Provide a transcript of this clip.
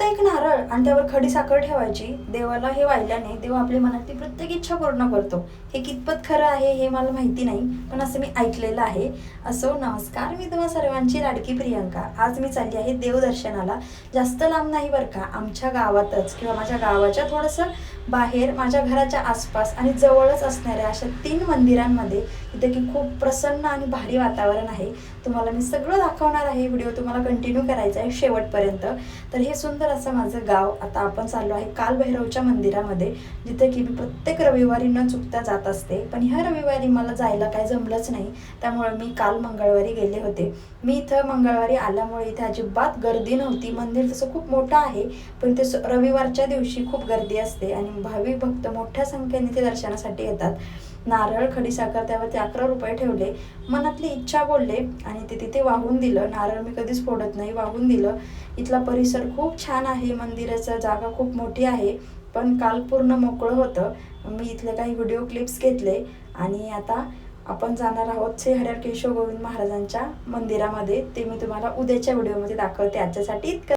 एक नारळ आणि त्यावर खडी साखर ठेवायची. देवाला हे वाहिल्याने देव आपली मनातली प्रत्येक इच्छा पूर्ण करतो. हे कितपत खरं आहे हे मला माहिती नाही, पण असं मी ऐकलेलं आहे. असो, नमस्कार, मी तुम्हा सर्वांची लाडकी प्रियंका. आज मी चालली आहे देवदर्शनाला. जास्त लांब नाही बरं का, आमच्या गावातच किंवा माझ्या गावाच्या थोडंसं बाहेर, माझ्या घराच्या आसपास आणि जवळच असणाऱ्या अशा 3 मंदिरांमध्ये, तिथे की खूप प्रसन्न आणि भारी वातावरण आहे. तुम्हाला मी सगळं दाखवणार आहे. व्हिडिओ तुम्हाला कंटिन्यू करायचा आहे शेवटपर्यंत. तर हे सुंदर असं माझं गाव. आता आपण चाललो आहे कालभैरवच्या मंदिरामध्ये, जिथे की मी प्रत्येक रविवारी न चुकता जात असते. पण ह्या रविवारी मला जायला काही जमलंच नाही, त्यामुळे मी काल मंगळवारी गेले होते. मी इथं मंगळवारी आल्यामुळे इथे अजिबात गर्दी नव्हती. मंदिर तसं खूप मोठं आहे, पण ते रविवारच्या दिवशी खूप गर्दी असते आणि भाविक भक्त मोठ्या संख्येने ते दर्शनासाठी येतात. नारळ, खडीसाखर, त्यावरती 11 रुपये ठेवले, मनातली इच्छा बोलले आणि ते तिथे वाहून दिलं. नारळ मी कधीच फोडत नाही, वाहून दिलं. इथला परिसर खूप छान आहे. मंदिराचं जागा खूप मोठी आहे, पण काल पूर्ण मोकळं होतं. मी इथले काही व्हिडिओ क्लिप्स घेतले आणि आता आपण जाणार आहोत श्री हरिहर केशव गोविंद महाराजांच्या मंदिरामध्ये. ते मी तुम्हाला उद्याच्या व्हिडिओमध्ये दाखवते. आजच्यासाठी इतकं.